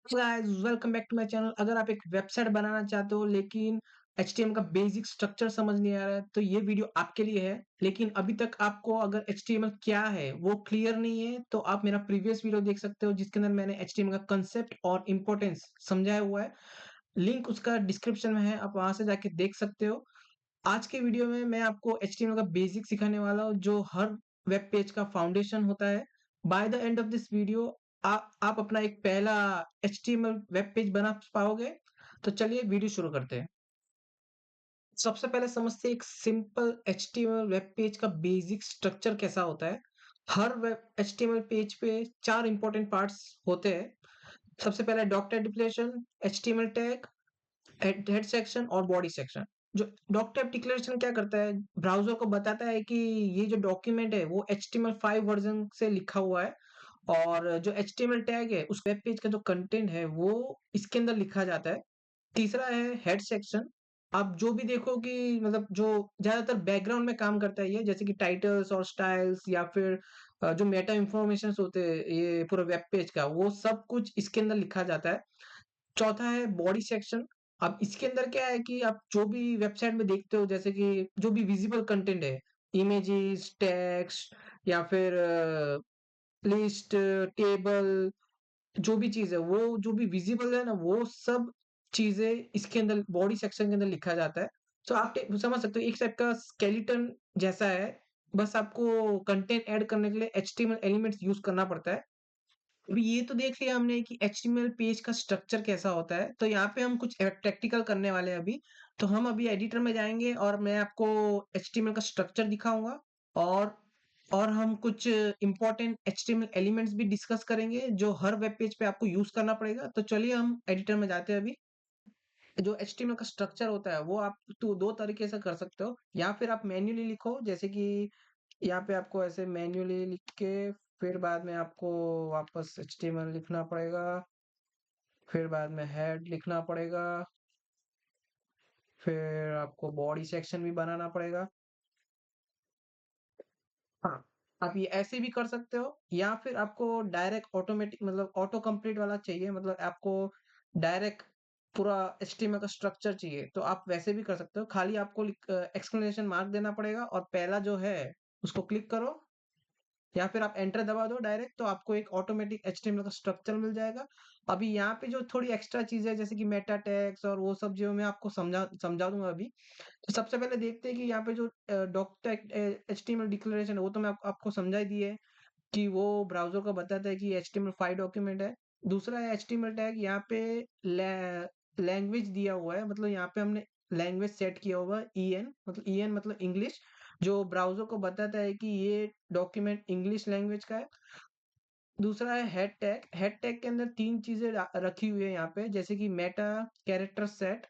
Guys welcome back to my channel. अगर आप एक वेबसाइट बनाना चाहते हो लेकिन एचटीएमएल का बेसिक स्ट्रक्चर समझ नहीं आ रहा है तो ये वीडियो आपके लिए है। लेकिन अभी तक आपको अगर एचटीएमएल क्या है वो क्लियर नहीं है तो आप मेरा प्रीवियस वीडियो देख सकते हो जिसके अंदर मैंने एचटीएमएल का कंसेप्ट और इंपॉर्टेंस समझाया हुआ है। लिंक उसका डिस्क्रिप्शन में है, आप वहां से जाके देख सकते हो। आज के वीडियो में मैं आपको एचटीएमएल का बेसिक सिखाने वाला हूँ जो हर वेब पेज का फाउंडेशन होता है। By the end of this video आप अपना एक पहला एचटीएमएल वेब पेज बना पाओगे। तो चलिए वीडियो शुरू करते हैं। सबसे पहले समझते हैं एक सिंपल एचटीएमएल वेब पेज का बेसिक स्ट्रक्चर कैसा होता है। हर वेब एचटीएमएल पेज पे चार इंपॉर्टेंट पार्ट्स होते हैं। सबसे पहला doctype declaration, HTML tag, head section और बॉडी सेक्शन। जो डॉक टाइप डिक्लेरेशन क्या करता है, ब्राउजर को बताता है कि ये जो डॉक्यूमेंट है वो HTML5 वर्जन से लिखा हुआ है। और जो HTML टैग है उस वेब पेज का जो कंटेंट है वो इसके अंदर लिखा जाता है। तीसरा है हेड सेक्शन। आप जो भी देखो कि मतलब जो ज्यादातर बैकग्राउंड में काम करता है ये, जैसे कि टाइटल्स और स्टाइल्स या फिर जो मेटा इंफॉर्मेशन होते हैं ये पूरा वेब पेज का, वो सब कुछ इसके अंदर लिखा जाता है। चौथा है बॉडी सेक्शन। अब इसके अंदर क्या है कि आप जो भी वेबसाइट में देखते हो, जैसे कि जो भी विजिबल कंटेंट है, इमेजेस, टेक्स्ट या फिर लिस्ट, टेबल, जो भी चीज है वो जो भी विजिबल है ना वो सब चीजें इसके अंदर बॉडी सेक्शन के अंदर लिखा जाता है। तो आप समझ सकते हो एक टाइप का स्केलेटन जैसा है। बस आपको कंटेंट ऐड करने के लिए HTML एलिमेंट्स यूज करना पड़ता है। अभी ये तो देख लिया हमने कि एचटीएमएल पेज का स्ट्रक्चर कैसा होता है, तो यहाँ पे हम कुछ प्रैक्टिकल करने वाले हैं अभी। तो हम अभी एडिटर में जाएंगे और मैं आपको एचटीएमएल का स्ट्रक्चर दिखाऊंगा। और और हम कुछ इंपॉर्टेंट एचटीएमएल एलिमेंट्स भी डिस्कस करेंगे जो हर वेब पेज पे आपको यूज करना पड़ेगा। तो चलिए हम एडिटर में जाते हैं अभी। जो एचटीएमएल का स्ट्रक्चर होता है वो आप तो दो तरीके से कर सकते हो, या फिर आप मैन्युअली लिखो, जैसे कि यहाँ पे आपको ऐसे मैन्युअली लिख के फिर बाद में आपको वापस एचटीएमएल लिखना पड़ेगा, फिर बाद में हेड लिखना पड़ेगा, फिर आपको बॉडी सेक्शन भी बनाना पड़ेगा। हाँ, आप ये ऐसे भी कर सकते हो, या फिर आपको डायरेक्ट ऑटोमेटिक मतलब ऑटो कंप्लीट वाला चाहिए, मतलब आपको डायरेक्ट पूरा एचटीएमएल का स्ट्रक्चर चाहिए तो आप वैसे भी कर सकते हो। खाली आपको एक्सक्लेमेशन मार्क देना पड़ेगा और पहला जो है उसको क्लिक करो, या फिर आप एंटर दबा दो डायरेक्ट, तो आपको एक ऑटोमेटिक एचटीएमएल का स्ट्रक्चर मिल जाएगा। अभी यहाँ पे जो थोड़ी एक्स्ट्रा चीजें है जैसे कि मेटा टैग्स और वो सब जो मैं आपको समझा दूंगा अभी। तो सबसे पहले देखते हैं कि यहाँ पे जो डॉक एचटीएमएल डिक्लेरेशन है वो तो मैं आपको समझा ही दिए कि वो ब्राउज़र को बताता है कि HTML5 डॉक्यूमेंट है। दूसरा है HTML टैग, यहाँ पे लैंग्वेज दिया हुआ है, मतलब यहाँ पे हमने लैंग्वेज सेट किया हुआ है EN मतलब इंग्लिश, जो ब्राउज़र को बताता है कि ये डॉक्यूमेंट इंग्लिश लैंग्वेज का है। दूसरा है हेड टैग के अंदर 3 चीज़ें रखी हुई है यहाँ पे, जैसे कि मेटा कैरेक्टर सेट।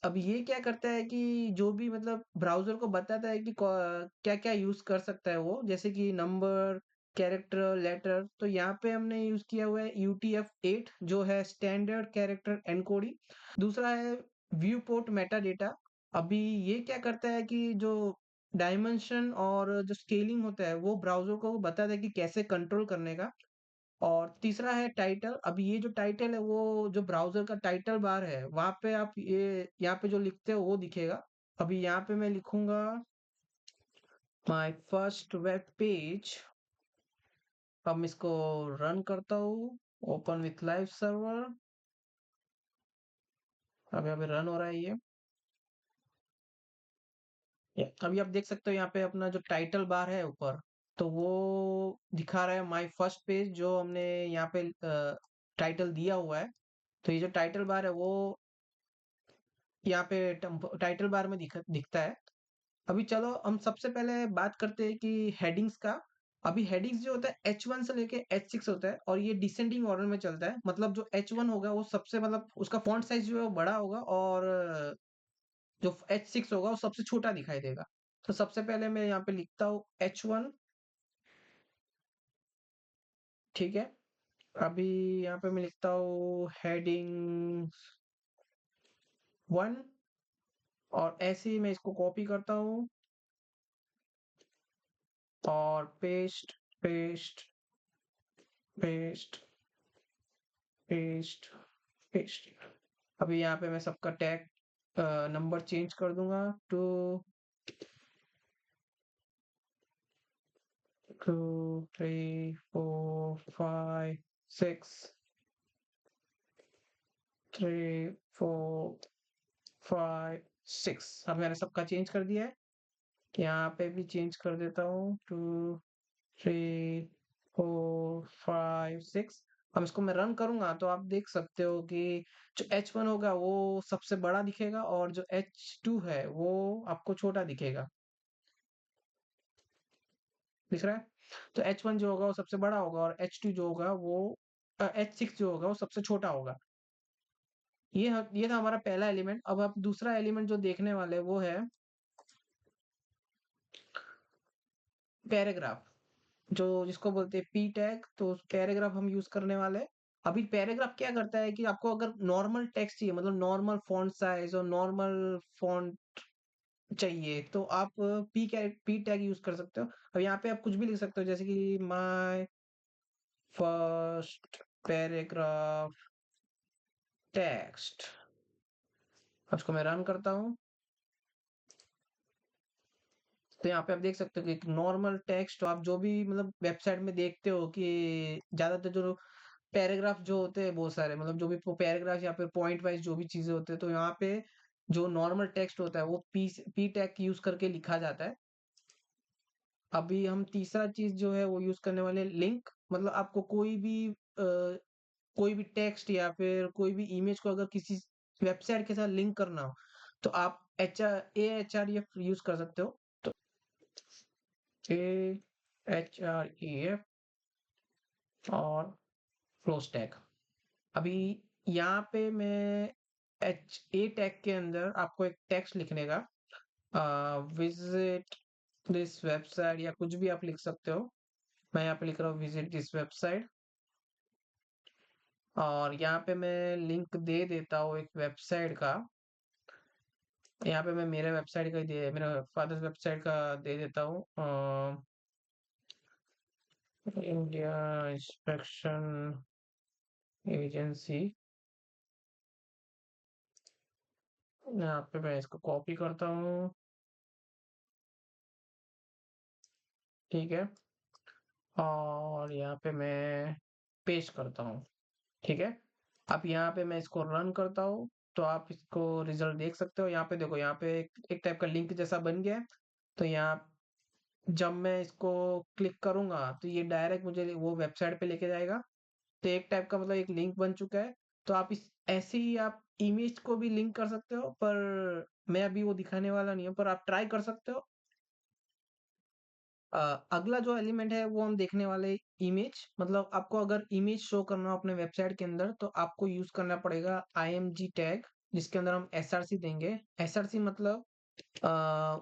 अब ये क्या करता है कि जो भी मतलब ब्राउज़र को बताता है कि क्या-क्या यूज़ कर सकता है वो, जैसे कि नंबर, कैरेक्टर, लेटर। तो यहाँ पे हमने यूज़ किया हुआ है UTF-8 जो है स्टैंडर्ड कैरेक्टर एन्कोडिंग। दूसरा है व्यू पोर्ट मेटा डेटा। अभी ये क्या करता है कि जो डायमेंशन और जो स्केलिंग होता है वो ब्राउज़र को बताता है कि कैसे कंट्रोल करने का। और तीसरा है टाइटल। अब ये जो टाइटल है वो जो ब्राउज़र का टाइटल बार है, वहाँ पे आप ये यहाँ पे जो लिखते हो वो दिखेगा। अभी यहाँ पे मैं लिखूँगा माय फर्स्ट वेब पेज। अब मैं इसको रन करता हूँ, ओपन विथ लाइव सर्वर। अब यहाँ पे रन हो रहा है ये। अभी आप देख सकते हो यहाँ पे अपना जो टाइटल बार है ऊपर, तो वो दिखा रहा है माय फर्स्ट पेज, जो हमने यहाँ पे टाइटल दिया हुआ है। तो ये जो टाइटल बार है वो यहाँ पे टाइटल बार में दिखता है। अभी चलो हम सबसे पहले बात करते हैं कि हेडिंग्स का। अभी हेडिंग्स जो होता है H1 से लेके H6 होता है और ये डिसेंडिंग ऑर्डर में चलता है। मतलब जो H1 होगा वो सबसे मतलब उसका फॉन्ट साइज जो है वो बड़ा होगा, और जो H6 होगा वो सबसे छोटा दिखाई देगा। तो सबसे पहले मैं यहाँ पे लिखता हूँ H1। ठीक है, अभी यहाँ पे मैं लिखता हूँ हेडिंग 1, और ऐसे ही मैं इसको कॉपी करता हूँ और paste paste paste paste, paste. अभी यहाँ पे मैं सबका टैग नंबर चेंज कर दूंगा टू 2 3 4 5 6 3 4 5 6। अब मैंने सबका चेंज कर दिया है। यहाँ पे भी चेंज कर देता हूँ 2 3 4 5 6। अब इसको मैं रन करूंगा तो आप देख सकते हो कि जो H1 होगा वो सबसे बड़ा दिखेगा और जो H2 है वो आपको छोटा दिखेगा। दिख रहा है? तो H1 जो होगा वो सबसे बड़ा होगा और H2 जो होगा वो H6 जो होगा वो सबसे छोटा होगा। ये था हमारा पहला एलिमेंट। अब आप दूसरा एलिमेंट जो देखने वाले हैं वो है पैराग्राफ, जो जिसको बोलते हैं पी टैग। तो पैराग्राफ हम यूज करने वाले हैं। अभी पैराग्राफ क्या करता है कि आपको अगर नॉर्मल टेक्स्ट चाहिए, मतलब नॉर्मल फॉन्ट साइज और नॉर्मल फॉन्ट चाहिए, तो आप पी टैग यूज कर सकते हो। अब यहाँ पे आप कुछ भी लिख सकते हो, जैसे कि माय फर्स्ट पैराग्राफ टेक्स्ट। अब इसको मैं रन करता हूँ तो यहाँ पे आप देख सकते हो कि एक नॉर्मल टेक्स्ट, आप जो भी मतलब वेबसाइट में देखते हो कि ज्यादातर जो पैराग्राफ जो होते हैं बहुत सारे, मतलब जो भी पैराग्राफ या फिर पॉइंट वाइज जो भी चीजें होते हैं, तो यहाँ पे जो नॉर्मल टेक्स्ट होता है वो पी टैग यूज करके लिखा जाता है। अभी हम तीसरा चीज जो है वो यूज करने वाले लिंक। मतलब आपको कोई भी टेक्स्ट या फिर कोई भी इमेज को अगर किसी वेबसाइट के साथ लिंक करना हो तो आप AHREF यूज कर सकते हो। तो AHREF और फ्लो स्टैक। अभी यहाँ पे मैं ए टैग के अंदर आपको एक टेक्स्ट लिखने का, विजिट दिस वेबसाइट या कुछ भी आप लिख सकते हो। मैं यहाँ पे लिख रहा हूँ विजिट दिस वेबसाइट, और यहाँ पे मैं लिंक दे देता हूँ एक वेबसाइट का। यहाँ पे मैं मेरा फादर्स वेबसाइट का दे देता हूँ, इंडिया इंस्पेक्शन एजेंसी। यहाँ पे मैं इसको कॉपी करता हूँ, ठीक है, और यहाँ पे मैं पेस्ट करता हूँ, ठीक है। अब यहाँ पे मैं इसको रन करता हूँ तो आप इसको रिजल्ट देख सकते हो। यहाँ पे देखो, यहाँ पे एक टाइप का लिंक जैसा बन गया है। तो यहाँ जब मैं इसको क्लिक करूंगा तो ये डायरेक्ट मुझे वो वेबसाइट पे लेके जाएगा। तो एक टाइप का मतलब एक लिंक बन चुका है। तो आप इस ऐसे ही आप इमेज को भी लिंक कर सकते हो, पर मैं अभी वो दिखाने वाला नहीं हूँ, पर आप ट्राई कर सकते हो। अगला जो एलिमेंट है वो हम देखने वाले इमेज। मतलब आपको अगर इमेज शो करना हो अपने वेबसाइट के अंदर तो आपको यूज करना पड़ेगा IMG टैग, जिसके अंदर हम SRC देंगे। SRC मतलब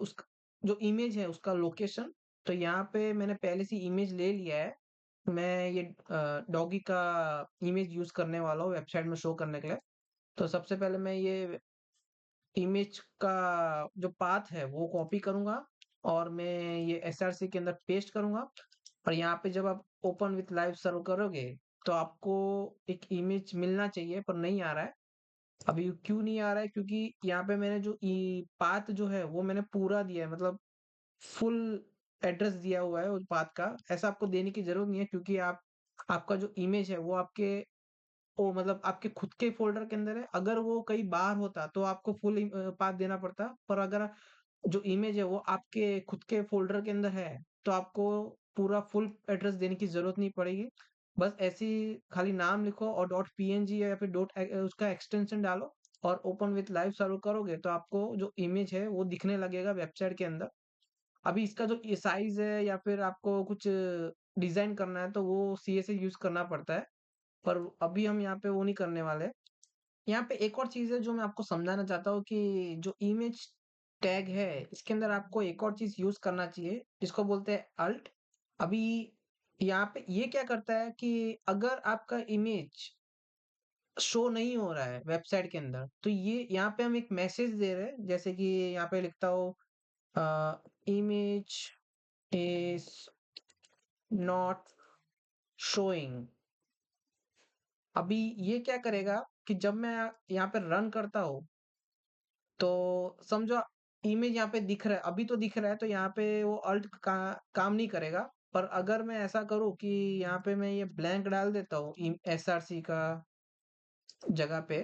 उस जो इमेज है उसका लोकेशन। तो यहाँ पे मैंने पहले से इमेज ले लिया है। मैं ये डॉगी का इमेज यूज करने वाला हूँ वेबसाइट में शो करने के लिए। तो सबसे पहले मैं ये इमेज का जो पाथ है वो कॉपी करूंगा और मैं ये SRC के अंदर पेस्ट करूंगा। और यहाँ पे जब आप ओपन विथ लाइव सर्व करोगे तो आपको एक इमेज मिलना चाहिए, पर नहीं आ रहा है। अभी क्यों नहीं आ रहा है? क्योंकि यहाँ पे मैंने जो पाथ जो है वो मैंने पूरा दिया है, मतलब फुल एड्रेस दिया हुआ है उस पाथ का। ऐसा आपको देने की जरूरत नहीं है, क्योंकि आपका जो इमेज है वो वो मतलब आपके खुद के फ़ोल्डर के अंदर है। अगर वो कहीं बाहर होता तो आपको फुल पाथ देना पड़ता। पर अगर जो इमेज है वो आपके खुद के फ़ोल्डर के अंदर है, तो आपको पूरा फुल एड्रेस देने की ज़रूरत नहीं पड़ेगी। बस ऐसे ही खाली नाम लिखो और डॉट पीएनजी या फिर उसका एक्सटेंशन डालो और ओपन विथ लाइव सर्व करोगे तो आपको जो इमेज है वो दिखने लगेगा वेबसाइट के अंदर। अभी इसका जो ये साइज़ है या फिर आपको कुछ डिज़ाइन करना है तो वो CSS यूज़ करना पड़ता है। पर अभी हम यहाँ पे वो नहीं करने वाले। यहाँ पे एक और चीज़ है जो मैं आपको समझाना चाहता हूँ कि जो इमेज टैग है इसके अंदर आपको एक और चीज़ यूज़ करना चाहिए जिसको बोलते हैं अल्ट। अभी यहाँ पे ये क्या करता है कि अगर आपका इमेज शो नहीं हो रहा है वेबसाइट के अंदर, तो ये यहाँ पे हम एक मैसेज दे रहे हैं, जैसे कि यहाँ पे लिखता हूँ इमेज इज नॉट शोइंग अभी ये क्या करेगा कि जब मैं यहाँ पे रन करता हूँ, तो समझो इमेज यहाँ पे दिख रहा है, अभी तो दिख रहा है, तो यहाँ पे वो अल्ट का काम नहीं करेगा। पर अगर मैं ऐसा करूँ कि यहाँ पे मैं ये ब्लैंक डाल देता हूँ एसआरसी का जगह पे,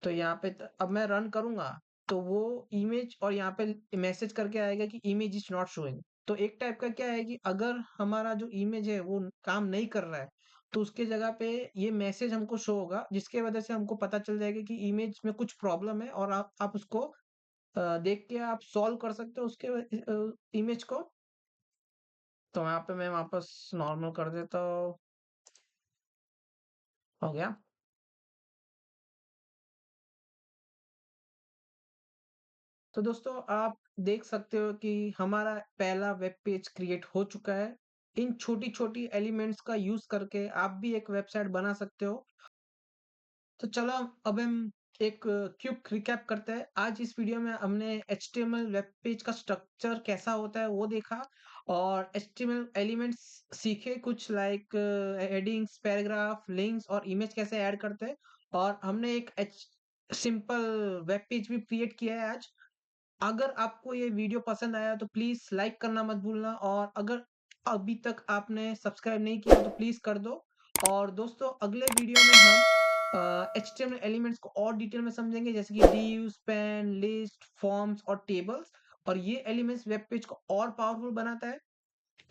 तो यहाँ पे अब मैं रन करूंगा, तो वो इमेज और यहाँ पे मैसेज करके आएगा कि इमेज इज नॉट शोइंग। तो एक टाइप का क्या है कि अगर हमारा जो इमेज है वो काम नहीं कर रहा है, तो उसके जगह पे ये मैसेज हमको शो होगा, जिसके वजह से हमको पता चल जाएगा कि इमेज में कुछ प्रॉब्लम है, और आप उसको देख के आप सॉल्व कर सकते हो उसके इमेज को। तो यहाँ पे मैं वापस नॉर्मल कर देता हूँ। हो गया। तो दोस्तों आप देख सकते हो कि हमारा पहला वेब पेज क्रिएट हो चुका है। इन छोटी-छोटी एलिमेंट्स का यूज़ करके आप भी एक वेबसाइट बना सकते हो। तो चलो अब हम एक क्विक रिकैप करते हैं। आज इस वीडियो में हमने एचटीएमएल वेब पेज का स्ट्रक्चर कैसा होता है वो देखा, और एचटीएमएल एलिमेंट्स सीखे कुछ, लाइक हेडिंग्स, पैराग्राफ, लिंक्स और इमेज कैसे ऐड करते हैं। और हमने एक एच सिंपल वेब पेज भी क्रिएट किया है आज। अगर आपको ये वीडियो पसंद आया तो प्लीज लाइक करना मत भूलना, और अगर अभी तक आपने सब्सक्राइब नहीं किया तो प्लीज कर दो। और दोस्तों अगले वीडियो में हम एचटीएमएल एलिमेंट्स को और डिटेल में समझेंगे, जैसे कि div, span, लिस्ट, फॉर्म्स और टेबल्स। और ये एलिमेंट्स वेब पेज को और पावरफुल बनाता है।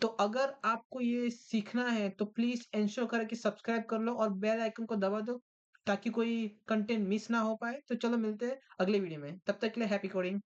तो अगर आपको ये सीखना है तो प्लीज इंश्योर करें कि सब्सक्राइब कर लो और बेल आइकन को दबा दो, ताकि कोई कंटेंट मिस ना हो पाए। तो चलो मिलते हैं अगले वीडियो में, तब तक के लिए हैप्पी कोडिंग।